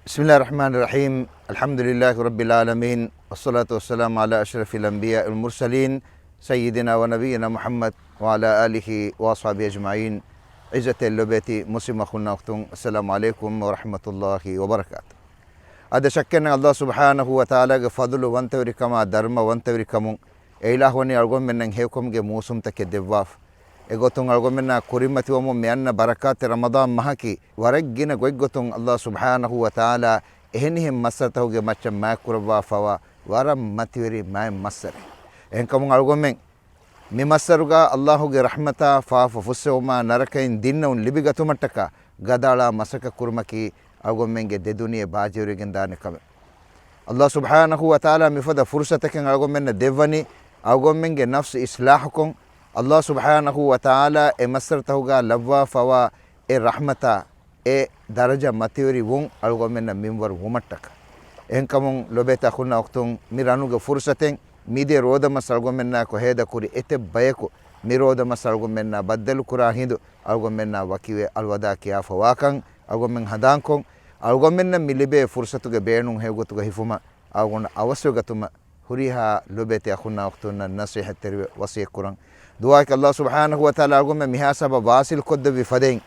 بسم الله الرحمن الرحيم. الحمد لله رب العالمين، والصلاة والسلام على أشرف الأنبياء المرسلين سيدنا ونبينا محمد وعلى آله وأصحابه أجمعين. عزة اللبيت مسلم أخونا أختم، السلام عليكم ورحمة الله وبركاته. هذا شكنا الله سبحانه وتعالى فضل وانتوري كما درم وانتوري كمون إله وني أرغم من هيكم موسم تكدواف egotung algomena kurimati wamo meanna barakati ramadan mahaki waraggina goiggotung Allah subhanahu wa ta'ala ehenihim masatahuge macha makurwa fawa waram mativeri may masare enkamun algomen mi masaruga Allahuge rahmata faafu fussewma narakain dinnaun libigatumataka gadala masaka kurmaki algomenge deduniye baajewrigen dane kame Allah subhanahu wa ta'ala mifada fursataken algomenna devani algomenge nafs islahukon Allah subhanahu wa ta'ala e masartahuga lavwa fawa e rahmata e daraja mativeri won algomenna minwar wumattaka enkamun lobeta khunna oktun miranuga fursaten mide rodama salgomenna ko heda kuri ete bayeko mirodama salgomenna baddalu kura hindu algomenna wakiwe alwada kiya fawakan algomen hadankon algomenna milibe fursatuga beenun hegotuga hifuma algon awasyogatuma huriha lobeta khunna oktun nasihat terwe wasiy kuran दुआ के अल्लाह सुब्हानहु व तआला अगो में मिहासब वासिल को दे विफदें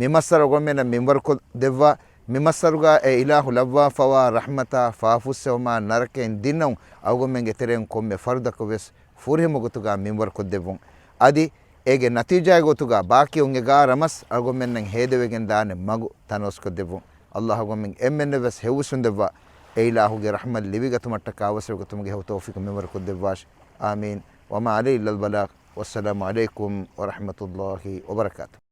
मिमसर अगो में न मिंबर को देवा मिमसरगा ए इलाहु लव्वा फवा रहमता फाफुसमा नरके दिनों अगो में गेतरें को में फर्द को वेस फुरे मुगतुगा मिंबर को देवों आदि एगे नतीजा गोतुगा बाकी उंगे गा रमस अगो में न हेदेवेगन दाने मगु तनोस को देवों अल्लाह अगो में एमन वेस हेवुसुन देवा ए इलाहु गे रहमत लिविगतु मट्टका आवसर को तुमगे हो तौफीक मिंबर को देवाश आमीन वमा अलैहि इल्लल बलाग। والسلام عليكم ورحمة الله وبركاته.